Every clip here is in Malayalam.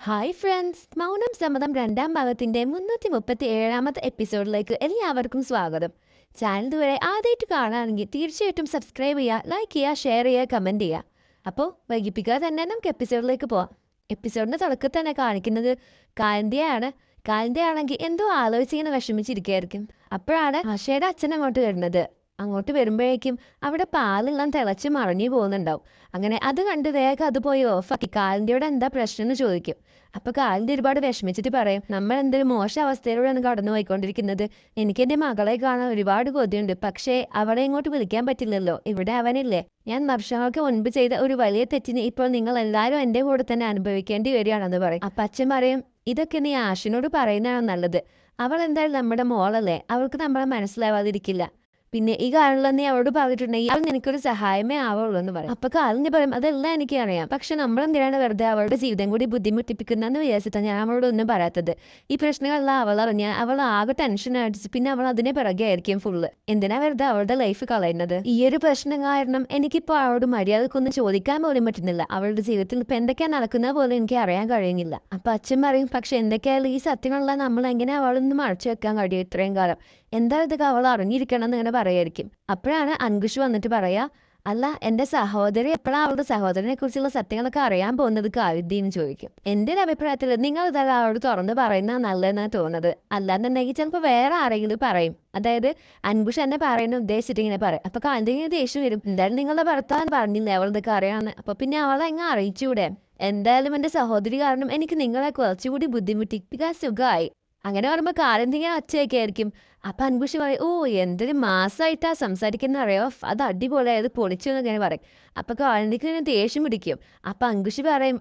ഹായ് ഫ്രണ്ട്സ്, മൗനം സമ്മതം രണ്ടാം ഭാഗത്തിന്റെ 337ാമത്തെ എപ്പിസോഡിലേക്ക് എല്ലാവർക്കും സ്വാഗതം. ചാനൽ ഇതുവരെ ആദ്യമായിട്ട് കാണുകയാണെങ്കിൽ തീർച്ചയായിട്ടും സബ്സ്ക്രൈബ് ചെയ്യുക, ലൈക്ക് ചെയ്യുക, ഷെയർ ചെയ്യുക, കമൻറ്റ് ചെയ്യുക. അപ്പോൾ വൈകിപ്പിക്കാതെ തന്നെ നമുക്ക് എപ്പിസോഡിലേക്ക് പോവാം. എപ്പിസോഡിൻ്റെ തുടക്കത്തിൽ തന്നെ കാണിക്കുന്നത് കാന്തിയാണ്. കാന്തിയാണെങ്കിൽ എന്തോ ആലോചിച്ചിങ്ങനെ വിഷമിച്ചിരിക്കുകയായിരിക്കും. അപ്പോഴാണ് ആശയുടെ അച്ഛൻ അങ്ങോട്ട് വരുന്നത്. അങ്ങോട്ട് വരുമ്പോഴേക്കും അവിടെ പാലെല്ലാം തിളച്ച് മറിഞ്ഞു പോകുന്നുണ്ടാവും. അങ്ങനെ അത് കണ്ട് വേഗം അത് പോയി ഓഫാക്കി കാലിൻ്റെയോട് എന്താ പ്രശ്നം എന്ന് ചോദിക്കും. അപ്പോൾ കാലിൻ്റെ ഒരുപാട് വിഷമിച്ചിട്ട് പറയും, നമ്മൾ എന്തൊരു മോശം അവസ്ഥയിലൂടെയാണ് കടന്നു പോയിക്കൊണ്ടിരിക്കുന്നത്. എനിക്ക് എൻ്റെ മകളെ കാണാൻ ഒരുപാട് കൊതിയുണ്ട്, പക്ഷേ അവളെ ഇങ്ങോട്ട് വിളിക്കാൻ പറ്റില്ലല്ലോ, ഇവിടെ അവനില്ലേ. ഞാൻ വർഷങ്ങൾക്ക് മുൻപ് ചെയ്ത ഒരു വലിയ തെറ്റിന് ഇപ്പോൾ നിങ്ങൾ എല്ലാവരും എൻ്റെ കൂടെ തന്നെ അനുഭവിക്കേണ്ടി വരികയാണെന്ന് പറയും. അപ്പം അച്ഛൻ പറയും, ഇതൊക്കെ നീ ആഷിനോട് പറയുന്നതാണ് നല്ലത്. അവൾ എന്തായാലും നമ്മുടെ മോളല്ലേ, അവൾക്ക് നമ്മളെ മനസ്സിലാവാതിരിക്കില്ല. പിന്നെ ഈ കാലിൽ നീ അവളോട് പറഞ്ഞിട്ടുണ്ടെങ്കിൽ അവൾ നിനക്കൊരു സഹായമേ ആവുള്ളൂ എന്ന് പറയും. അപ്പൊ കാലിന് പറയും, അതെല്ലാം എനിക്ക് അറിയാം, പക്ഷെ നമ്മളെന്തിനാണ് വെറുതെ അവളുടെ ജീവിതം കൂടി ബുദ്ധിമുട്ടിപ്പിക്കുന്നതെന്ന് വിചാരിച്ചിട്ടാണ് ഞാൻ അവളോട് ഒന്നും പറയാത്തത്. ഈ പ്രശ്നങ്ങളെല്ലാം അവൾ അറിഞ്ഞാൽ അവൾ ആകെ ടെൻഷൻ അടിച്ച് പിന്നെ അവൾ അതിനെ പിറകെ ആയിരിക്കും ഫുള്ള്. എന്തിനാ വെറുതെ അവളുടെ ലൈഫ് കളയുന്നത്? ഈ ഒരു പ്രശ്നം കാരണം എനിക്കിപ്പോൾ അവളോട് മര്യാദക്കൊന്നും ചോദിക്കാൻ പോലും പറ്റുന്നില്ല. അവളുടെ ജീവിതത്തിൽ ഇപ്പൊ എന്തൊക്കെയാ നടക്കുന്നത് പോലും എനിക്ക് അറിയാൻ കഴിയുന്നില്ല. അപ്പൊ അച്ഛൻ പറയും, പക്ഷെ എന്തൊക്കെയായാലും ഈ സത്യങ്ങളുള്ള നമ്മൾ എങ്ങനെ അവളൊന്ന് മറച്ചു വെക്കാൻ കഴിയും ഇത്രയും കാലം? എന്താ ഇതൊക്കെ അവൾ അറിഞ്ഞിരിക്കണം എന്ന് ഇങ്ങനെ പറയായിരിക്കും. അപ്പോഴാണ് അൻകുഷ് വന്നിട്ട് പറയാ, അല്ല എൻ്റെ സഹോദരി എപ്പോഴാണ് അവളുടെ സഹോദരനെ കുറിച്ചുള്ള സത്യങ്ങളൊക്കെ അറിയാൻ പോകുന്നത് കാവിദ്യന്ന് ചോദിക്കും. എൻ്റെ ഒരു അഭിപ്രായത്തിൽ നിങ്ങൾ ഇതാ അവളോട് തുറന്ന് പറയുന്നത് നല്ലതെന്നാണ് തോന്നുന്നത്. അല്ലാന്നുണ്ടെങ്കിൽ ചിലപ്പോൾ വേറെ ആരെങ്കിലും പറയും. അതായത് അൻകുഷ് എന്നെ പറയുന്ന ഉദ്ദേശിച്ചിട്ട് ഇങ്ങനെ പറയും. അപ്പൊ കാന്തിക്ക് ദേഷ്യം വരും, എന്തായാലും നിങ്ങളുടെ ഭർത്താൻ പറഞ്ഞില്ലേ അവൾ ഇതൊക്കെ അറിയാമെന്ന്. അപ്പൊ പിന്നെ അവളെ എങ്ങനെ അറിയിച്ചൂടെ? എന്തായാലും എൻ്റെ സഹോദരി കാരണം എനിക്ക് നിങ്ങളെ കുറച്ചുകൂടി ബുദ്ധിമുട്ടിപ്പിക്കാൻ സുഖമായി. അങ്ങനെ പറയുമ്പോൾ കാലെന്തെങ്കിലും ഒച്ചയൊക്കെ ആയിരിക്കും. അപ്പൊ അൻകുഷ് പറയും, ഓ എന്തൊരു മാസമായിട്ടാ സംസാരിക്കുന്ന അറിയോ, അത് അടിപൊളിയായത് പൊളിച്ചു എന്നൊക്കെ പറയും. അപ്പൊ കാലിന്തിക്ക് ദേഷ്യം പിടിക്കും. അപ്പൊ അൻകുഷ് പറയും,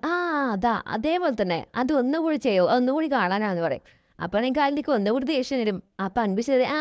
അതാ അതേപോലെ തന്നെ, അത് ഒന്നുകൂടി ചെയ്യോ, ഒന്നുകൂടി കാണാനാന്ന് പറയും. അപ്പൊ എനിക്ക് കാലിന്തിക്ക് ഒന്നുകൂടി ദേഷ്യം വരും. അപ്പൊ അൻകുഷ് പറയും,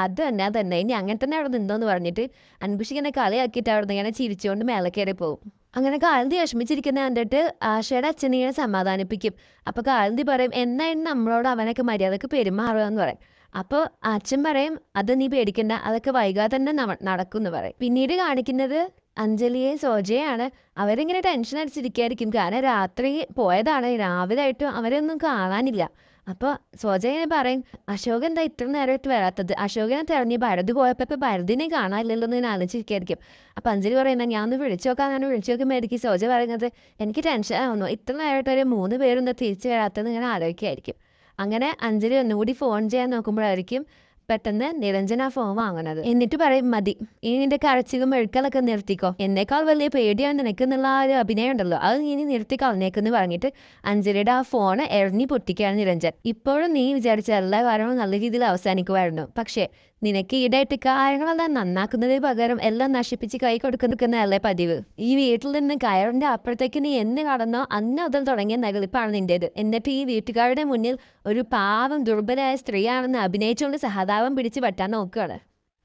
അത് തന്നെ ഇനി അങ്ങനെ തന്നെ അവിടെ നിന്നോന്ന് പറഞ്ഞിട്ട് അൻകുഷ് ഇങ്ങനെ കളിയാക്കിയിട്ട് അവിടെ നിന്ന് ഇങ്ങനെ ചിരിച്ചുകൊണ്ട് മേലെ കയറി പോകും. അങ്ങനെ കാലന്തി വിഷമിച്ചിരിക്കുന്ന കണ്ടിട്ട് ആശയുടെ അച്ഛനെ സമാധാനിപ്പിക്കും. അപ്പൊ കാലന്തി പറയും, എന്നായിരുന്നു നമ്മളോട് അവനൊക്കെ മര്യാദക്ക് പെരുമാറുക എന്ന് പറയും. അപ്പോൾ അച്ഛൻ പറയും, അത് നീ പേടിക്കണ്ട, അതൊക്കെ വൈകാതെ തന്നെ നടക്കും എന്ന് പറയും. പിന്നീട് കാണിക്കുന്നത് അഞ്ജലിയെ സോജയാണ്. അവരിങ്ങനെ ടെൻഷൻ അടിച്ചിരിക്കുകയായിരിക്കും. കാരണം രാത്രി പോയതാണ്, രാവിലെ ആയിട്ടും അവരൊന്നും കാണാനില്ല. അപ്പോൾ സോജ ഇങ്ങനെ പറയും, അശോക് എന്താ ഇത്ര നേരമായിട്ട് വരാത്തത്? അശോകനെ തിരഞ്ഞ് ഭരത് പോയപ്പോൾ ഇപ്പം ഭരതിനെ കാണാനില്ലല്ലോ എന്ന് ഞാൻ ആലോചിച്ചിരിക്കുകയായിരിക്കും. അപ്പം അഞ്ജലി പറയുന്നത്, ഞാൻ ഒന്ന് വിളിച്ചു നോക്കാമെന്നാണ്. വിളിച്ചു നോക്കുമ്പോഴായിരിക്കും സോജ പറയുന്നത്, എനിക്ക് ടെൻഷൻ ആവുന്നു, ഇത്ര നേരമായിട്ട് ഒരു 3 പേരൊന്നും തിരിച്ചു വരാത്തത് ഇങ്ങനെ ആലോചിക്കുകയായിരിക്കും. അങ്ങനെ അഞ്ജലി ഒന്നുകൂടി ഫോൺ ചെയ്യാൻ നോക്കുമ്പോഴായിരിക്കും പെട്ടെന്ന് നിരഞ്ജന ഫോൺ വാങ്ങുന്നത്. എന്നിട്ട് പറയും, മതി, ഇനി നിന്റെ കരച്ചിലും മെഴുക്കലൊക്കെ നിർത്തിക്കോ, എന്നേക്കാൾ വലിയ പേടിയാണ് നിനക്കെന്നുള്ള ആ ഒരു അഭിനയം ഉണ്ടല്ലോ, അത് ഇനി നിർത്തി കളഞ്ഞേക്കെന്ന് പറഞ്ഞിട്ട് അഞ്ജലിയുടെ ആ ഫോണ് എറിഞ്ഞി പൊട്ടിക്കുകയാണ് നിരഞ്ജൻ. ഇപ്പോഴും നീ വിചാരിച്ച എല്ലാ കാര്യങ്ങളും നല്ല രീതിയിൽ അവസാനിക്കുമായിരുന്നു, പക്ഷേ നിനക്ക് ഈടായിട്ട് കാര്യങ്ങളെല്ലാം നന്നാക്കുന്നതിന് പകരം എല്ലാം നശിപ്പിച്ച് കൈ കൊടുക്കുന്നതല്ലേ പതിവ്. ഈ വീട്ടിൽ നിന്ന് കയറിന്റെ അപ്പുറത്തേക്ക് നീ എന്ന് കടന്നോ അന്ന് മുതൽ തുടങ്ങിയ നകളിപ്പാണ് നിന്റേത്. എന്നിട്ട് ഈ വീട്ടുകാരുടെ മുന്നിൽ ഒരു പാവം ദുർബലയായ സ്ത്രീയാണെന്ന് അഭിനയിച്ചുകൊണ്ട് സഹതാപം പിടിച്ച് പറ്റാൻ നോക്കുകയാണ്.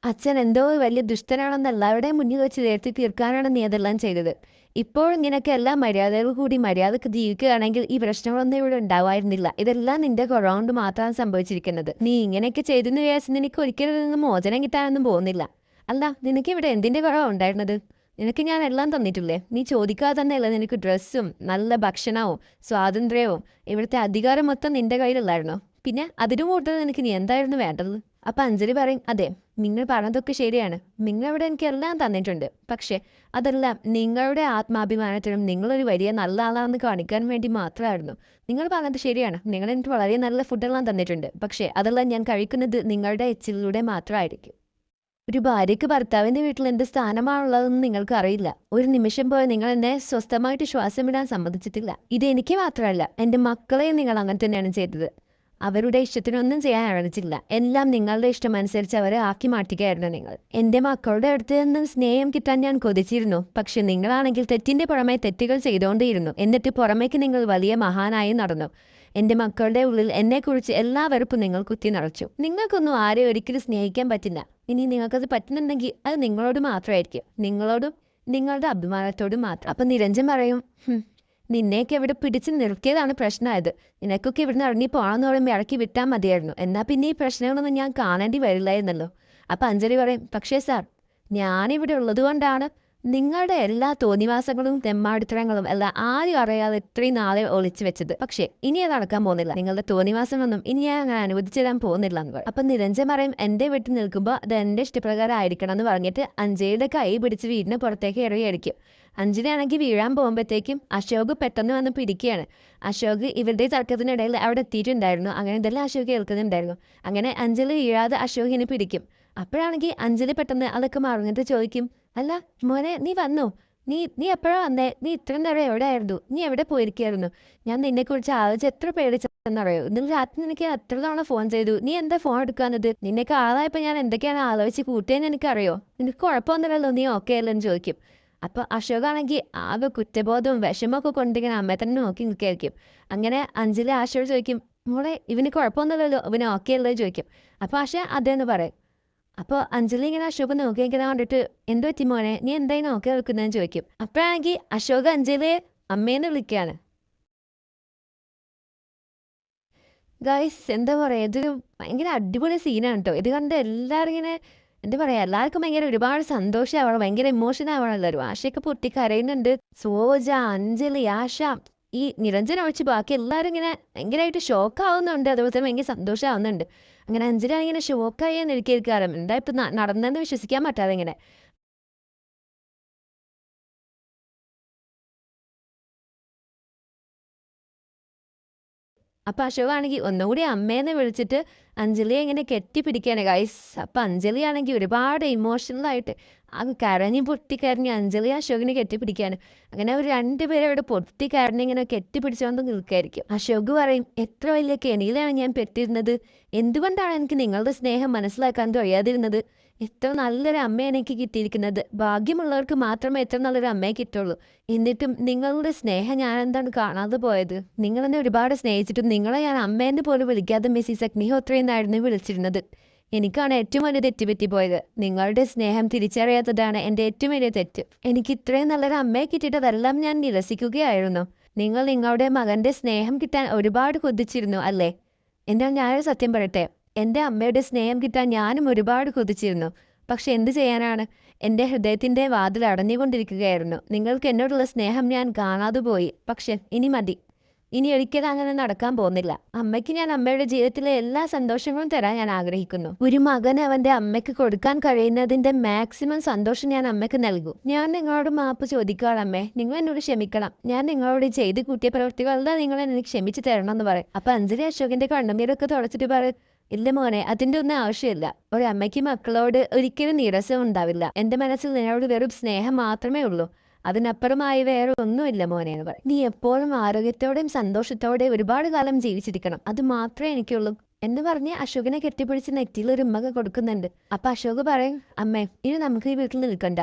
അച്ഛൻ എന്തോ വലിയ ദുഷ്ടനാണെന്ന് എല്ലാവരുടെയും മുന്നിൽ വെച്ച് നേരത്തെ തീർക്കാനാണ് നീ അതെല്ലാം ചെയ്തത്. ഇപ്പോൾ നിനക്ക് എല്ലാ മര്യാദകൾ കൂടി മര്യാദക്ക് ജീവിക്കുകയാണെങ്കിൽ ഈ പ്രശ്നങ്ങളൊന്നും ഇവിടെ ഉണ്ടാവായിരുന്നില്ല. ഇതെല്ലാം നിന്റെ കുറവുകൊണ്ട് മാത്രമാണ് സംഭവിച്ചിരിക്കുന്നത്. നീ ഇങ്ങനെയൊക്കെ ചെയ്തെന്ന് വിചാരിച്ച് നിനക്ക് ഒരിക്കലും നിന്ന് മോചനം കിട്ടാനൊന്നും പോകുന്നില്ല. അല്ല, നിനക്ക് ഇവിടെ എന്തിൻ്റെ കുറവാണ് ഉണ്ടായിരുന്നത്? നിനക്ക് ഞാൻ എല്ലാം തന്നിട്ടില്ലേ? നീ ചോദിക്കാതെ തന്നെയല്ല നിനക്ക് ഡ്രസ്സും നല്ല ഭക്ഷണവും സ്വാതന്ത്ര്യവും ഇവിടുത്തെ അധികാരം മൊത്തം നിന്റെ കയ്യിലല്ലായിരുന്നോ? പിന്നെ അതിനു കൂടുതൽ നിനക്ക് നീ എന്തായിരുന്നു വേണ്ടത്? അപ്പം അഞ്ജലി പറയും, അതെ, നിങ്ങൾ പറഞ്ഞതൊക്കെ ശരിയാണ്, നിങ്ങളിവിടെ എനിക്ക് എല്ലാം തന്നിട്ടുണ്ട്. പക്ഷേ അതെല്ലാം നിങ്ങളുടെ ആത്മാഭിമാനത്തിനും നിങ്ങളൊരു വലിയ നല്ല ആളാണെന്ന് കാണിക്കാൻ വേണ്ടി മാത്രമായിരുന്നു. നിങ്ങൾ പറഞ്ഞത് ശരിയാണ്, നിങ്ങൾ എനിക്ക് വളരെ നല്ല ഫുഡെല്ലാം തന്നിട്ടുണ്ട്. പക്ഷേ അതെല്ലാം ഞാൻ കഴിക്കുന്നത് നിങ്ങളുടെ എച്ചിലൂടെ മാത്രമായിരിക്കും. ഒരു ഭാര്യയ്ക്ക് ഭർത്താവിൻ്റെ വീട്ടിൽ എന്ത് സ്ഥാനമാണുള്ളതെന്ന് നിങ്ങൾക്ക് അറിയില്ല. ഒരു നിമിഷം പോയി നിങ്ങൾ എന്നെ സ്വസ്ഥമായിട്ട് ശ്വാസം വിടാൻ സമ്മതിച്ചിട്ടില്ല. ഇത് എനിക്ക് മാത്രമല്ല, എൻ്റെ മക്കളെയും നിങ്ങൾ അങ്ങനെ തന്നെയാണ് ചെയ്തത്. അവരുടെ ഇഷ്ടത്തിനൊന്നും ചെയ്യാൻ അനുവദിച്ചില്ല. എല്ലാം നിങ്ങളുടെ ഇഷ്ടമനുസരിച്ച് അവരെ ആക്കി മാറ്റുകയായിരുന്നു നിങ്ങൾ. എൻ്റെ മക്കളുടെ അടുത്ത് നിന്നും സ്നേഹം കിട്ടാൻ ഞാൻ കൊതിച്ചിരുന്നു. പക്ഷെ നിങ്ങളാണെങ്കിൽ തെറ്റിൻ്റെ പുറമെ തെറ്റുകൾ ചെയ്തുകൊണ്ടേയിരുന്നു. എന്നിട്ട് പുറമേക്ക് നിങ്ങൾ വലിയ മഹാനായി നടന്നു. എൻ്റെ മക്കളുടെ ഉള്ളിൽ എന്നെക്കുറിച്ച് എല്ലാ വെറുപ്പും നിങ്ങൾ കുത്തി നിറച്ചു. നിങ്ങൾക്കൊന്നും ആരെയും ഒരിക്കലും സ്നേഹിക്കാൻ പറ്റില്ല. ഇനി നിങ്ങൾക്കത് പറ്റുന്നുണ്ടെങ്കിൽ അത് നിങ്ങളോട് മാത്രമായിരിക്കും, നിങ്ങളോടും നിങ്ങളുടെ അഭിമാനത്തോടും മാത്രം. അപ്പം നിരഞ്ജൻ പറയും, നിന്നെയൊക്കെ ഇവിടെ പിടിച്ച് നിർത്തിയതാണ് പ്രശ്നമായത്. നിനക്കൊക്കെ ഇവിടുന്ന് ഇറങ്ങി പോകണമെന്ന് പറയുമ്പോൾ ഇറക്കി വിട്ടാൽ മതിയായിരുന്നു. എന്നാൽ പിന്നെ ഈ പ്രശ്നങ്ങളൊന്നും ഞാൻ കാണേണ്ടി വരില്ലായിരുന്നല്ലോ. അപ്പം അഞ്ജലി പറയും, പക്ഷേ സാർ, ഞാനിവിടെ ഉള്ളത് കൊണ്ടാണ് നിങ്ങളുടെ എല്ലാ തോന്നിവാസങ്ങളും തെമ്മാടിത്തരങ്ങളും എല്ലാം ആരും അറിയാതെ ഇത്രയും നാളെ ഒളിച്ചു വെച്ചത്. പക്ഷേ ഇനി അത് നടക്കാൻ പോകുന്നില്ല. നിങ്ങളുടെ തോന്നിവാസമൊന്നും ഇനി ഞാൻ അങ്ങനെ അനുവദിച്ചു തരാൻ പോകുന്നില്ല എന്ന് പറയും. അപ്പൊ നിരഞ്ജൻ പറയും, എന്റെ വീട്ടിൽ നിൽക്കുമ്പോൾ അത് എന്റെ ഇഷ്ടപ്രകാരം ആയിരിക്കണം എന്ന് പറഞ്ഞിട്ട് അഞ്ജലിയുടെ കൈ പിടിച്ച് വീടിന് പുറത്തേക്ക് ഇറങ്ങിയായിരിക്കും. അഞ്ജലിയാണെങ്കിൽ വീഴാൻ പോകുമ്പോഴത്തേക്കും അശോക് പെട്ടെന്ന് വന്ന് പിടിക്കുകയാണ്. അശോക് ഇവരുടെ തർക്കത്തിനിടയിൽ അവിടെ എത്തിയിട്ടുണ്ടായിരുന്നു. അങ്ങനെ ഇതെല്ലാം അശോക് കേൾക്കുന്നുണ്ടായിരുന്നു. അങ്ങനെ അഞ്ജലി വീഴാതെ അശോകിനെ പിടിക്കും. അപ്പോഴാണെങ്കിൽ അഞ്ജലി പെട്ടെന്ന് അതൊക്കെ മറന്നിട്ട് ചോദിക്കും, അല്ല മോനെ, നീ വന്നോ? നീ എപ്പോഴാ വന്നേ? നീ ഇത്രയും നേരം എവിടെ ആയിരുന്നു? നീ എവിടെ പോയിരിക്കായിരുന്നു? ഞാൻ നിന്നെക്കുറിച്ച് ആലോചിച്ച് എത്ര പേടിച്ചെന്നറിയോ? ഇന്നലെ രാത്രി നിനക്ക് എത്ര തവണ ഫോൺ ചെയ്തു. നീ എന്താ ഫോൺ എടുക്കാനത്? നിന്നെയൊക്കെ ആളായപ്പോൾ ഞാൻ എന്തൊക്കെയാണ് ആലോചിച്ച് കൂട്ടിയെന്ന് എനിക്കറിയോ? നിനക്ക് കുഴപ്പമൊന്നുമില്ലല്ലോ, നീ ഓക്കെ അല്ലെന്ന് ചോദിക്കും. അപ്പോൾ അശോകാണെങ്കിൽ ആകെ കുറ്റബോധവും വിഷമമൊക്കെ കൊണ്ടിങ്ങനെ അമ്മയെ തന്നെ നോക്കി നിൽക്കായിരിക്കും. അങ്ങനെ അഞ്ജലി ആശയോട് ചോദിക്കും, മോളെ ഇവന് കുഴപ്പമൊന്നുമില്ലല്ലോ, ഇവന് ഓക്കെ അല്ലേ ചോദിക്കും. അപ്പോൾ ആശ അതേന്ന് പറയും. അപ്പോൾ അഞ്ജലി ഇങ്ങനെ അശോക് നോക്കിയിരിക്കുന്നത് കണ്ടിട്ട്, എന്ത് പറ്റി മോനെ, നീ എന്തായി നോക്കി നിൽക്കുന്നതെന്ന് ചോദിക്കും. അപ്പോഴാണെങ്കിൽ അശോക് അഞ്ജലിയെ അമ്മേന്ന് വിളിക്കുകയാണ്. ഗൈസ്, എന്താ പറയുക, ഇതൊരു ഭയങ്കര അടിപൊളി സീനാണ് കേട്ടോ. ഇത് കണ്ട് എല്ലാവരും ഇങ്ങനെ എന്താ പറയുക, എല്ലാവർക്കും ഭയങ്കര ഒരുപാട് സന്തോഷമാവണം, ഭയങ്കര ഇമോഷൻ ആവണം. എല്ലാവരും ആശയൊക്കെ പൊട്ടി കരയുന്നുണ്ട്. സോജ, അഞ്ജലി, ആശ, ഈ നിരഞ്ജൻ ഒഴിച്ച് ബാക്കി എല്ലാവരും ഇങ്ങനെ ഭയങ്കരമായിട്ട് ഷോക്ക് ആവുന്നുണ്ട്. അതുപോലെ തന്നെ ഭയങ്കര സന്തോഷമാവുന്നുണ്ട്. അങ്ങനെ അഞ്ജലി ഇങ്ങനെ ഷോക്കായി എന്ന് എനിക്കാരം എന്താ ഇപ്പം നടന്നെന്ന് വിശ്വസിക്കാൻ പറ്റാതെ ഇങ്ങനെ. അപ്പം അശോകാണെങ്കിൽ ഒന്നുകൂടി അമ്മേന്ന് വിളിച്ചിട്ട് അഞ്ജലിയെ ഇങ്ങനെ കെട്ടിപ്പിടിക്കുകയാണ് ഗൈസ്. അപ്പം അഞ്ജലി ആണെങ്കിൽ ഒരുപാട് ഇമോഷണലായിട്ട് കരഞ്ഞ് പൊട്ടിക്കരഞ്ഞ് അഞ്ജലി അശോകിനെ കെട്ടിപ്പിടിക്കുകയാണ്. അങ്ങനെ അവർ രണ്ടുപേരും ഇവിടെ പൊട്ടിക്കരഞ്ഞ് ഇങ്ങനെ കെട്ടിപ്പിടിച്ചുകൊണ്ട് നിൽക്കായിരിക്കും. അശോക് പറയും, എത്ര വലിയ കെണിയിലാണ് ഞാൻ പെട്ടിരുന്നത്. എന്തുകൊണ്ടാണ് എനിക്ക് നിങ്ങളുടെ സ്നേഹം മനസ്സിലാക്കാൻ കഴിയാതിരുന്നത്? എത്ര നല്ലൊരു അമ്മയെ എനിക്ക് കിട്ടിയിരിക്കുന്നത്. ഭാഗ്യമുള്ളവർക്ക് മാത്രമേ എത്ര നല്ലൊരു അമ്മയെ കിട്ടുള്ളൂ. എന്നിട്ടും നിങ്ങളുടെ സ്നേഹം ഞാൻ എന്താണ് കാണാതെ പോയത്? നിങ്ങളെന്നെ ഒരുപാട് സ്നേഹിച്ചിട്ടും നിങ്ങളെ ഞാൻ അമ്മേന്ന് പോലും വിളിക്കാതെ മിസ്സിസ് അഗ്നിഹോത്രിയെന്നായിരുന്നു വിളിച്ചിരുന്നത്. എനിക്കാണ് ഏറ്റവും വലിയ തെറ്റ് പോയത്. നിങ്ങളുടെ സ്നേഹം തിരിച്ചറിയാത്തതാണ് എൻ്റെ ഏറ്റവും വലിയ തെറ്റ്. എനിക്ക് ഇത്രയും നല്ലൊരു അമ്മയെ കിട്ടിയിട്ട് അതെല്ലാം ഞാൻ നിരസിക്കുകയായിരുന്നു. നിങ്ങൾ നിങ്ങളുടെ മകൻ്റെ സ്നേഹം കിട്ടാൻ ഒരുപാട് കൊതിച്ചിരുന്നു അല്ലേ? എന്നാൽ ഞാനൊരു സത്യം പറയട്ടെ, എൻ്റെ അമ്മയുടെ സ്നേഹം കിട്ടാൻ ഞാനും ഒരുപാട് കൊതിച്ചിരുന്നു. പക്ഷെ എന്ത് ചെയ്യാനാണ്, എൻ്റെ ഹൃദയത്തിൻ്റെ വാതിൽ അടഞ്ഞുകൊണ്ടിരിക്കുകയായിരുന്നു. നിങ്ങൾക്ക് എന്നോടുള്ള സ്നേഹം ഞാൻ കാണാതെ പോയി. പക്ഷെ ഇനി മതി. ഇനി ഒരിക്കലും അങ്ങനെ നടക്കാൻ പോകുന്നില്ല. അമ്മയ്ക്ക് ഞാൻ അമ്മയുടെ ജീവിതത്തിലെ എല്ലാ സന്തോഷങ്ങളും തരാൻ ഞാൻ ആഗ്രഹിക്കുന്നു. ഒരു മകൻ അവൻ്റെ അമ്മയ്ക്ക് കൊടുക്കാൻ കഴിയുന്നതിൻ്റെ മാക്സിമം സന്തോഷം ഞാൻ അമ്മയ്ക്ക് നൽകും. ഞാൻ നിങ്ങളോട് മാപ്പ് ചോദിക്കാം അമ്മേ, നിങ്ങൾ എന്നോട് ക്ഷമിക്കണം. ഞാൻ നിങ്ങളോട് ചെയ്ത് കൂട്ടിയ പ്രവൃത്തികളെല്ലാം നിങ്ങൾ എനിക്ക് ക്ഷമിച്ചു തരണം എന്ന് പറയും. അപ്പം അഞ്ജലി അശോകിൻ്റെ കണ്ണുനീരൊക്കെ തുടച്ചിട്ട് പറയും, ഇല്ല മോനെ, അതിൻ്റെ ഒന്നും ആവശ്യമില്ല. ഒരമ്മയ്ക്ക് മക്കളോട് ഒരിക്കലും നീരസം ഉണ്ടാവില്ല. എൻ്റെ മനസ്സിൽ നിന്നോട് വെറും സ്നേഹം മാത്രമേ ഉള്ളൂ. അതിനപ്പുറമായി വേറെ ഒന്നുമില്ല മോനെ എന്ന് പറയും. നീ എപ്പോഴും ആരോഗ്യത്തോടെയും സന്തോഷത്തോടെയും ഒരുപാട് കാലം ജീവിച്ചിരിക്കണം, അത് മാത്രമേ എനിക്കുള്ളൂ എന്ന് പറഞ്ഞ് അശോകിനെ കെട്ടിപ്പിടിച്ച് നെറ്റിയിൽ ഒരു ഉമ്മ കൊടുക്കുന്നുണ്ട്. അപ്പം അശോക് പറയും, അമ്മേ ഇനി നമുക്ക് ഈ വീട്ടിൽ നിൽക്കണ്ട.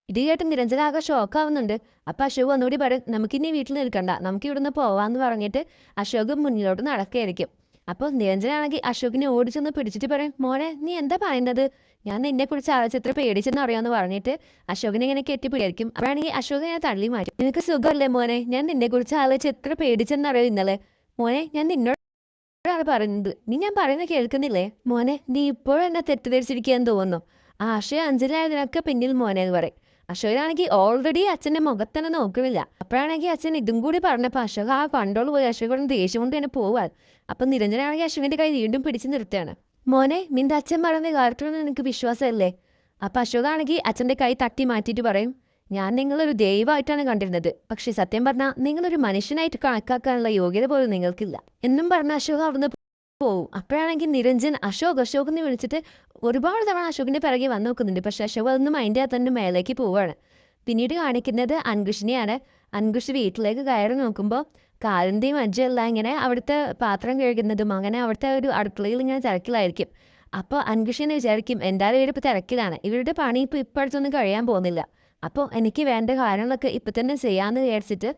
ഇത് കേട്ട് നിരഞ്ജനാകെ ഷോക്കാവുന്നുണ്ട്. അപ്പം അശോക് ഒന്നുകൂടി പറയും, നമുക്കിനി വീട്ടിൽ നിൽക്കണ്ട, നമുക്ക് ഇവിടുന്ന് പോവാന്ന് പറഞ്ഞിട്ട് അശോക് മുന്നിലോട്ട് നടക്കുകയായിരിക്കും. അപ്പോൾ നിരഞ്ജനാണെങ്കിൽ അശോകിനെ ഓടിച്ചൊന്ന് പിടിച്ചിട്ട് പറയും, മോനെ നീ എന്താ പറയുന്നത്? ഞാൻ നിന്നെക്കുറിച്ച് ആലോചിച്ച് എത്ര പേടിച്ചെന്ന് അറിയാമെന്ന് പറഞ്ഞിട്ട് അശോകിനെ ഇങ്ങനെ കെട്ടിപ്പിടിയായിരിക്കും. അപ്പോഴാണെങ്കിൽ അശോക് ഞാൻ തള്ളി മാറ്റും. നിനക്ക് സുഖമല്ലേ മോനെ? ഞാൻ നിന്നെക്കുറിച്ച് ആലോചിച്ച് എത്ര പേടിച്ചെന്നറിയോ ഇന്നലെ? മോനെ ഞാൻ നിന്നോടാണ് പറയുന്നത്, നീ ഞാൻ പറയുന്നത് കേൾക്കുന്നില്ലേ? മോനെ നീ ഇപ്പോഴും എന്നെ തെറ്റിദ്ധരിച്ചിരിക്കുകയെന്ന് തോന്നുന്നു. ആ ആശയ അഞ്ജലിയായതിനൊക്കെ പിന്നിൽ മോനെ എന്ന് പറയും. അശോകനാണെങ്കിൽ ഓൾറെഡി അച്ഛൻ്റെ മുഖത്തന്നെ നോക്കുന്നില്ല. അപ്പോഴാണെങ്കിൽ അച്ഛൻ ഇതും കൂടി പറഞ്ഞപ്പോൾ അശോക് ആ കൺട്രോൾ പോയി അശോകോട് ദേഷ്യം കൊണ്ട് തന്നെ പോവാൻ. അപ്പം നിരഞ്ജനാണെങ്കിൽ അശോകിൻ്റെ കൈ വീണ്ടും പിടിച്ച് നിർത്തുകയാണ്. മോനെ നിന്റെ അച്ഛൻ പറയുന്ന കാര്യത്തിലൊന്നും നിനക്ക് വിശ്വാസമല്ലേ? അപ്പം അശോകാണെങ്കിൽ അച്ഛൻ്റെ കൈ തട്ടി മാറ്റിയിട്ട് പറയും, ഞാൻ നിങ്ങളൊരു ദൈവമായിട്ടാണ് കണ്ടിരുന്നത്. പക്ഷേ സത്യം പറഞ്ഞാൽ നിങ്ങളൊരു മനുഷ്യനായിട്ട് കണക്കാക്കാനുള്ള യോഗ്യത പോലും നിങ്ങൾക്കില്ല എന്നും പറഞ്ഞ അശോക് അവിടുന്ന് പോവും. അപ്പോഴാണെങ്കിൽ നിരഞ്ജൻ അശോക് എന്ന് വിളിച്ചിട്ട് ഒരുപാട് തവണ അശോകിൻ്റെ പിറകെ വന്ന് നോക്കുന്നുണ്ട്. പക്ഷേ അശോക് അതൊന്നും അതിൻ്റെ തന്നെ മേലേക്ക് പോവുകയാണ്. പിന്നീട് കാണിക്കുന്നത് അൻകുഷിനെയാണ്. അൻകുഷ് വീട്ടിലേക്ക് കയറി നോക്കുമ്പോൾ കാലിൻ്റെയും അജ്ജെല്ലാം ഇങ്ങനെ അവിടുത്തെ പാത്രം കഴുകുന്നതും അങ്ങനെ അവിടുത്തെ ഒരു അടുക്കളയിൽ ഇങ്ങനെ തിരക്കിലായിരിക്കും. അപ്പോൾ അൻകുഷിനെ വിചാരിക്കും, എന്തായാലും ഇവരിപ്പോൾ തിരക്കിലാണ്, ഇവരുടെ പണി ഇപ്പോൾ അടുത്തൊന്നും കഴിയാൻ പോകുന്നില്ല. അപ്പോൾ എനിക്ക് വേണ്ട കാര്യങ്ങളൊക്കെ ഇപ്പം തന്നെ ചെയ്യാമെന്ന് വിചാരിച്ചിട്ട്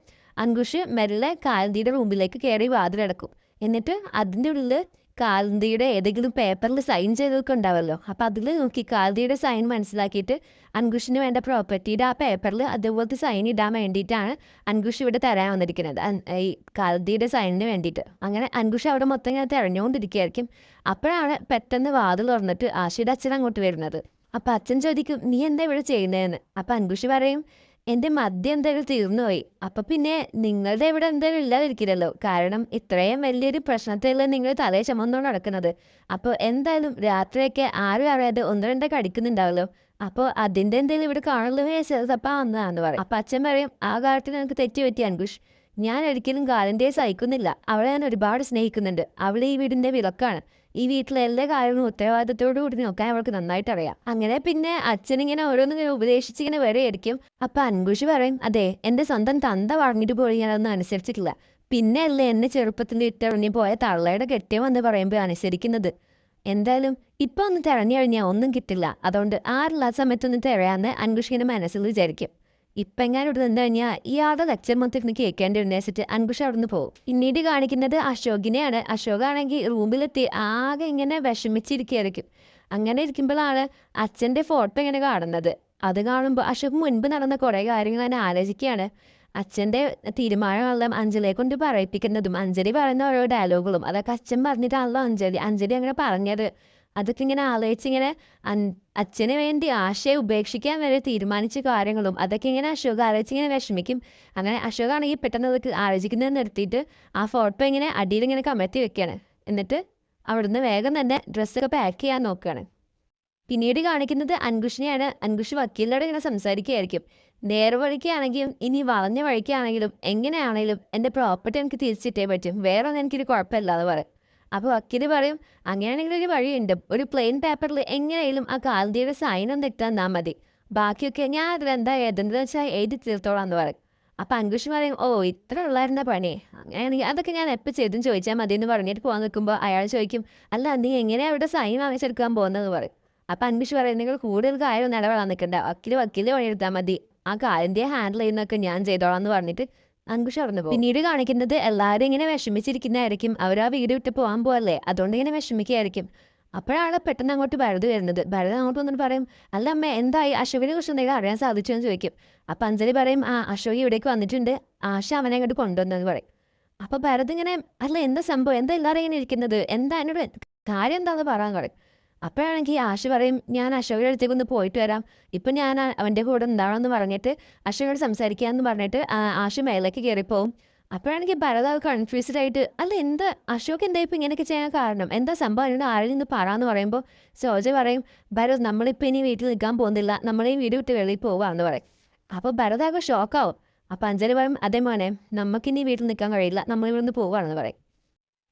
അൻകുഷ് മെല്ലെ കാലിന്തിയുടെ റൂമിലേക്ക് കയറി വാതിലടക്കും. എന്നിട്ട് അതിൻ്റെ ഉള്ളിൽ കാലിന്തിയുടെ ഏതെങ്കിലും പേപ്പറിൽ സൈൻ ചെയ്തൊക്കെ ഉണ്ടാവുമല്ലോ, അപ്പോൾ അതിൽ നോക്കി കാലിന്തിയുടെ സൈൻ മനസ്സിലാക്കിയിട്ട് അൻകുഷിന് വേണ്ട പ്രോപ്പർട്ടിയുടെ ആ പേപ്പറിൽ അതേപോലത്തെ സൈൻ ഇടാൻ വേണ്ടിയിട്ടാണ് അൻകുഷ് ഇവിടെ തരാൻ വന്നിരിക്കുന്നത്, ഈ കാലിന്തിയുടെ സൈനിന് വേണ്ടിയിട്ട്. അങ്ങനെ അൻകുഷ് അവിടെ മൊത്തം ഇങ്ങനെ തിരഞ്ഞുകൊണ്ടിരിക്കുകയായിരിക്കും. അപ്പോഴാണ് പെട്ടെന്ന് വാതിൽ തുറന്നിട്ട് ആശയുടെ അച്ഛൻ അങ്ങോട്ട് വരുന്നത്. അപ്പം അച്ഛൻ ചോദിക്കും നീ എന്താ ഇവിടെ ചെയ്യുന്നതെന്ന്. അപ്പം അൻകുഷ് പറയും എൻ്റെ മദ്യം എന്തായാലും തീർന്നുപോയി. അപ്പം പിന്നെ നിങ്ങളുടെ ഇവിടെ എന്തായാലും ഇല്ലാതിരിക്കില്ലല്ലോ, കാരണം ഇത്രയും വലിയൊരു പ്രശ്നത്തിൽ നിങ്ങൾ തലയെ ചുമന്നുകൊണ്ട് നടക്കുന്നത്. അപ്പോൾ എന്തായാലും രാത്രിയൊക്കെ ആരും അറിയാതെ ഒന്ന് രണ്ടൊക്കെ അടിക്കുന്നുണ്ടാവല്ലോ, അപ്പോൾ അതിൻ്റെ എന്തെങ്കിലും ഇവിടെ കാണുള്ളൂ അപ്പം വന്നതാന്ന് പറയും. അപ്പം അച്ഛൻ പറയും ആ കാര്യത്തിൽ എനിക്ക് തെറ്റ് പറ്റി അൻകുഷ്, ഞാൻ ഒരിക്കലും കാലിൻ്റെ സഹിക്കുന്നില്ല, അവളെ ഞാൻ ഒരുപാട് സ്നേഹിക്കുന്നുണ്ട്, അവൾ ഈ വീടിൻ്റെ വിളക്കാണ്, ഈ വീട്ടിലെ എല്ലാ കാര്യങ്ങളും ഉത്തരവാദിത്തത്തോടു കൂടി നോക്കാൻ അവൾക്ക് നന്നായിട്ട് അറിയാം. അങ്ങനെ പിന്നെ അച്ഛനിങ്ങനെ ഓരോന്നിങ്ങനെ ഉപദേശിച്ചിങ്ങനെ വരെയായിരിക്കും. അപ്പം അൻകുഷ് പറയും അതെ, എൻ്റെ സ്വന്തം തന്ത പറഞ്ഞിട്ട് പോയി ഞാനൊന്നും അനുസരിച്ചിട്ടില്ല, പിന്നെ അല്ലേ എന്നെ ചെറുപ്പത്തിൽ ഇട്ടിറങ്ങി പോയ തള്ളയുടെ കെട്ടിയം എന്ന് പറയുമ്പോൾ അനുസരിക്കുന്നത്. എന്തായാലും ഇപ്പം ഒന്ന് തിരഞ്ഞു കഴിഞ്ഞാൽ ഒന്നും കിട്ടില്ല, അതുകൊണ്ട് ആരുള്ള സമയത്തൊന്നും തിരയാന്ന് അൻകുഷിന്റെ മനസ്സിൽ വിചാരിക്കും. ഇപ്പം എങ്ങാനും ഇവിടെ നിന്ന് കഴിഞ്ഞാൽ ഇയാളുടെ ലെക്ചർ മൊത്തം കേൾക്കേണ്ടി ഉന്നയിച്ചിട്ട് അൻകുഷ് അവിടെ നിന്ന് പോകും. പിന്നീട് കാണിക്കുന്നത് അശോകിനെയാണ്. അശോകാണെങ്കിൽ റൂമിലെത്തി ആകെ ഇങ്ങനെ വിഷമിച്ചിരിക്കുകയായിരിക്കും. അങ്ങനെ ഇരിക്കുമ്പോഴാണ് അച്ഛൻ്റെ ഫോട്ടോ ഇങ്ങനെ കാണുന്നത്. അത് കാണുമ്പോൾ അശോക് മുൻപ് നടന്ന കുറേ കാര്യങ്ങൾ തന്നെ ആലോചിക്കുകയാണ്. അച്ഛൻ്റെ തീരുമാനമെല്ലാം അഞ്ജലിയെ കൊണ്ട് പറയിപ്പിക്കുന്നതും അഞ്ജലി പറയുന്ന ഓരോ ഡയലോഗുകളും അതൊക്കെ അച്ഛൻ പറഞ്ഞിട്ടാണല്ലോ അഞ്ജലി അങ്ങനെ പറഞ്ഞത്. അതൊക്കെ ഇങ്ങനെ ആലോചിച്ചിങ്ങനെ അച്ഛന് വേണ്ടി ആശയെ ഉപേക്ഷിക്കാൻ വരെ തീരുമാനിച്ച കാര്യങ്ങളും അതൊക്കെ ഇങ്ങനെ അശോക് ആലോചിച്ചിങ്ങനെ വിഷമിക്കും. അങ്ങനെ അശോകാണെങ്കിൽ പെട്ടെന്ന് അതൊക്കെ ആലോചിക്കുന്നത് നിർത്തിയിട്ട് ആ ഫോട്ടോ ഇങ്ങനെ അടിയിൽ ഇങ്ങനെ കമഴ്ത്തി വെക്കുകയാണ്. എന്നിട്ട് അവിടുന്ന് വേഗം തന്നെ ഡ്രസ്സൊക്കെ പാക്ക് ചെയ്യാൻ നോക്കുകയാണ്. പിന്നീട് കാണിക്കുന്നത് അൻകുഷിനെയാണ്. അൻകുഷ് വക്കീലിനോട് ഇങ്ങനെ സംസാരിക്കുകയായിരിക്കും. നേരെ വഴിക്കാണെങ്കിലും ഇനി വളഞ്ഞ വഴിക്കാണെങ്കിലും എങ്ങനെയാണെങ്കിലും എൻ്റെ പ്രോപ്പർട്ടി എനിക്ക് തിരിച്ചിട്ടേ പറ്റും, വേറെ ഒന്നും എനിക്കൊരു കുഴപ്പമില്ലാതെ പറയും. അപ്പോൾ വക്കീൽ പറയും അങ്ങനെയാണെങ്കിൽ ഒരു വഴിയുണ്ട്, ഒരു പ്ലെയിൻ പേപ്പറിൽ എങ്ങനെയായാലും ആ കാൽദിയുടെ സൈൻ ഒന്ന് ഇട്ടാൽ തന്നാൽ മതി, ബാക്കിയൊക്കെ ഞാൻ അതിലെന്താ എഴുതുന്നത് വെച്ചാൽ എഴുതി തീർത്തോളാം എന്ന് പറയും. അപ്പം അൻകുഷ് പറയും ഓ ഇത്ര ഉള്ളായിരുന്ന പണി, അങ്ങനെയാണെങ്കിൽ അതൊക്കെ ഞാൻ എപ്പോൾ ചെയ്തും ചോദിച്ചാൽ മതി എന്ന് പറഞ്ഞിട്ട് പോകാൻ നിൽക്കുമ്പോൾ അയാൾ ചോദിക്കും അല്ല നീ എങ്ങനെയാണ് അവിടെ സൈൻ വാങ്ങിച്ചെടുക്കാൻ പോകുന്നത് പറയും. അപ്പം അൻകുഷ് പറയും നിങ്ങൾ കൂടുതൽ കാര്യം ഇടപെടാൻ നിൽക്കണ്ട, വക്കീൽ പണിയെടുത്താൽ മതി, ആ കാലിൻ്റെ ഹാൻഡിൽ ചെയ്യുന്നതൊക്കെ ഞാൻ ചെയ്തോളാം എന്ന് പറഞ്ഞിട്ട് അൻകുഷ് അറിഞ്ഞു പോകും. പിന്നീട് കാണിക്കുന്നത് എല്ലാവരും ഇങ്ങനെ വിഷമിച്ചിരിക്കുന്നതായിരിക്കും. അവർ ആ വീട് വിട്ട് പോകാൻ പോകല്ലേ, അതുകൊണ്ട് ഇങ്ങനെ വിഷമിക്കുകയായിരിക്കും. അപ്പോഴാണ് പെട്ടെന്ന് അങ്ങോട്ട് ഭരത് വരുന്നത്. ഭരത് അങ്ങോട്ട് വന്നിട്ട് പറയും അല്ല അമ്മ എന്തായി, അശോകിനെ കുറിച്ച് എന്തെങ്കിലും അറിയാൻ സാധിച്ചു എന്ന് ചോദിക്കും. അപ്പം അഞ്ജലി പറയും ആ അശോക് ഇവിടേക്ക് വന്നിട്ടുണ്ട്, ആശ അവനെ അങ്ങോട്ട് കൊണ്ടുവന്നെന്ന് പറയും. അപ്പം ഭരത് ഇങ്ങനെ അല്ല എന്താ സംഭവം, എന്താ എല്ലാവരും ഇങ്ങനെ ഇരിക്കുന്നത്, എന്താ എന്നോട് കാര്യം എന്താണെന്ന് പറയാൻ പറയും. അപ്പോഴാണെങ്കിൽ ആശ പറയും ഞാൻ അശോകയുടെ അടുത്തേക്ക് ഒന്ന് പോയിട്ട് വരാം, ഇപ്പം ഞാൻ അവൻ്റെ കൂടെ എന്താണെന്ന് പറഞ്ഞിട്ട് അശോകയോട് സംസാരിക്കാമെന്ന് പറഞ്ഞിട്ട് ആശ മേലേക്ക് കയറിപ്പോവും. അപ്പോഴാണെങ്കിൽ ഭരതാവ് കൺഫ്യൂസ്ഡ് ആയിട്ട് അല്ല എന്താ അശോക് എന്താ ഇപ്പം ഇങ്ങനെയൊക്കെ ചെയ്യാൻ കാരണം, എന്താ സംഭവം എന്നോട് ആരിൽ നിന്ന് പറയാമെന്ന് പറയുമ്പോൾ സോജ പറയും ഭരത് നമ്മളിപ്പോൾ ഇനി വീട്ടിൽ നിൽക്കാൻ പോകുന്നില്ല, നമ്മൾ ഈ വീട് വിട്ട് വെളിയിൽ പോവാന്ന് പറയും. അപ്പോൾ ഭരതാവ് ഷോക്കാവും. അപ്പം അഞ്ജലി പറയും അതേ മോനെ നമുക്കിനി വീട്ടിൽ നിൽക്കാൻ കഴിയില്ല, നമ്മളിവിടുന്ന് പോവാണെന്ന് പറയും.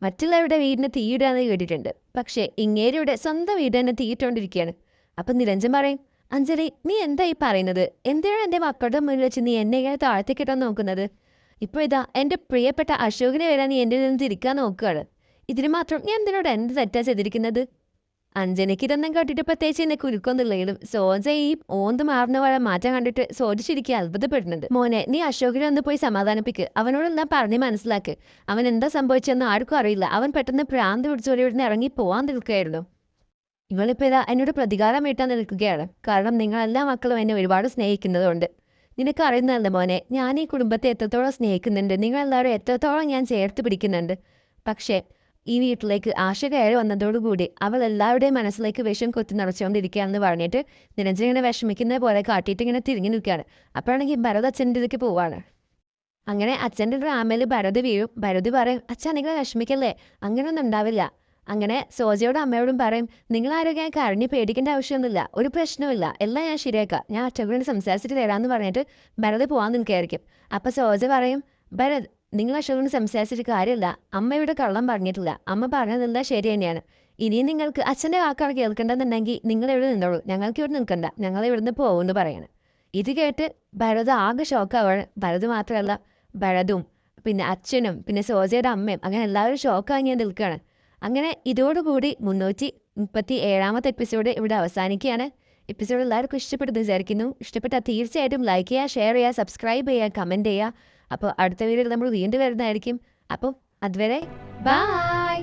മറ്റുള്ളവരുടെ വീടിന് തീയിടാന്ന് കേട്ടിട്ടുണ്ട്, പക്ഷേ ഇങ്ങേരുടെ സ്വന്തം വീട് തന്നെ തീയിട്ടുകൊണ്ടിരിക്കുകയാണ്. അപ്പം നിരഞ്ജൻ പറയും അഞ്ജലി നീ എന്താ ഈ പറയുന്നത്, എന്തിനാണ് എൻ്റെ മക്കളുടെ മുന്നിൽ വെച്ച് നീ എന്നെ ഇങ്ങനെ താഴ്ത്തിക്കിട്ടാൻ നോക്കുന്നത്, ഇപ്പോൾ ഇതാ എൻ്റെ പ്രിയപ്പെട്ട അശോകിനെ വരാൻ നീ എൻ്റെ നിന്ന് തിരിക്കാൻ നോക്കുകയാണ്, ഇതിന് മാത്രം ഞാൻ എന്തിനോട് എന്ത് തെറ്റാ ചെയ്തിരിക്കുന്നത്. അഞ്ജനയ്ക്ക് ഇതൊന്നും കേട്ടിട്ട് പ്രത്യേകിച്ച് എന്നെ കുരുക്കൊന്നുമില്ലെങ്കിലും സോജ ഈ ഓന്ത് മാറുന്ന പോലെ മാറ്റം കണ്ടിട്ട് സോജ ശരിക്കും അത്ഭുതപ്പെടുന്നുണ്ട്. മോനെ നീ അശോകിനെ ഒന്ന് പോയി സമാധാനിപ്പിക്ക്, അവനോടെല്ലാം പറഞ്ഞ് മനസ്സിലാക്ക്, അവൻ എന്താ സംഭവിച്ചെന്ന് ആർക്കും അറിയില്ല, അവൻ പെട്ടെന്ന് ഭ്രാന്ത് പിടിച്ചോടെ ഇവിടുന്ന് ഇറങ്ങി പോകാൻ നിൽക്കുകയായിരുന്നു. ഇവളിപ്പോൾ ഇതാ എന്നോട് പ്രതികാരം വീട്ടാൻ നിൽക്കുകയാണ്, കാരണം നിങ്ങളെല്ലാ മക്കളും എന്നെ ഒരുപാട് സ്നേഹിക്കുന്നതുകൊണ്ട്. നിനക്ക് അറിയുന്നതല്ലേ മോനെ ഞാൻ ഈ കുടുംബത്തെ എത്രത്തോളം സ്നേഹിക്കുന്നുണ്ട്, നിങ്ങളെല്ലാവരും എത്രത്തോളം ഞാൻ ചേർത്ത് പിടിക്കുന്നുണ്ട്. പക്ഷേ ഈ വീട്ടിലേക്ക് ആശ കയറി വന്നതോടുകൂടി അവൾ എല്ലാവരുടെയും മനസ്സിലേക്ക് വിഷം കൊത്തി നിറച്ചുകൊണ്ടിരിക്കുകയാണെന്ന് പറഞ്ഞിട്ട് നിരഞ്ജൻ ഇങ്ങനെ വിഷമിക്കുന്ന പോലെ കാട്ടിയിട്ട് ഇങ്ങനെ തിരിഞ്ഞു നിൽക്കുകയാണ്. അപ്പോഴാണെങ്കിൽ ഭരത് അച്ഛൻ്റെ ഇതിലേക്ക് പോവാണ്. അങ്ങനെ അച്ഛൻ്റെ ഡ്രാമയിൽ ഭരത് വീഴും. ഭരത് പറയും അച്ഛാ നിങ്ങൾ വിഷമിക്കല്ലേ, അങ്ങനെയൊന്നും ഉണ്ടാവില്ല. അങ്ങനെ സോജയോടും അമ്മയോടും പറയും നിങ്ങളാരൊക്കെ കരഞ്ഞ് പേടിക്കേണ്ട ആവശ്യമൊന്നുമില്ല, ഒരു പ്രശ്നവുമില്ല, എല്ലാം ഞാൻ ശരിയാക്കാം, ഞാൻ അച്ഛനോട് സംസാരിച്ചിട്ട് തരാമെന്ന് പറഞ്ഞിട്ട് ഭരത് പോകാൻ നിൽക്കുകയായിരിക്കും. അപ്പം സോജ പറയും ഭരത് നിങ്ങൾ അശോകനോട് സംസാരിച്ചിട്ട് കാര്യമില്ല, അമ്മ ഇവിടെ കള്ളം പറഞ്ഞിട്ടില്ല, അമ്മ പറഞ്ഞതെല്ലാം ശരി തന്നെയാണ്, ഇനിയും നിങ്ങൾക്ക് അച്ഛൻ്റെ വാക്കാണ് കേൾക്കേണ്ടതെന്നുണ്ടെങ്കിൽ നിങ്ങൾ ഇവിടെ നിന്നോളൂ, ഞങ്ങൾക്ക് ഇവിടെ നിൽക്കണ്ട, ഞങ്ങൾ ഇവിടുന്ന് പോകുമെന്ന് പറയാണ്. ഇത് കേട്ട് ഭരത് ആകെ ഷോക്കാവാണ്. ഭരത് മാത്രമല്ല ഭരതും പിന്നെ അച്ഛനും പിന്നെ സോജയുടെ അമ്മയും അങ്ങനെ എല്ലാവരും ഷോക്കായി ഞാൻ നിൽക്കുകയാണ്. അങ്ങനെ ഇതോടുകൂടി 337ാമത്തെ എപ്പിസോഡ് ഇവിടെ അവസാനിക്കുകയാണ്. എപ്പിസോഡ് എല്ലാവർക്കും ഇഷ്ടപ്പെടുന്നു വിചാരിക്കുന്നു. ഇഷ്ടപ്പെട്ടാൽ തീർച്ചയായിട്ടും ലൈക്ക് ചെയ്യുക, ഷെയർ ചെയ്യുക, സബ്സ്ക്രൈബ് ചെയ്യുക, കമൻറ്റ് ചെയ്യുക. അപ്പോൾ അടുത്ത വീഡിയോയിൽ നമ്മൾ വീണ്ടും വരുന്നതായിരിക്കും. അപ്പോൾ അതുവരെ ബൈ.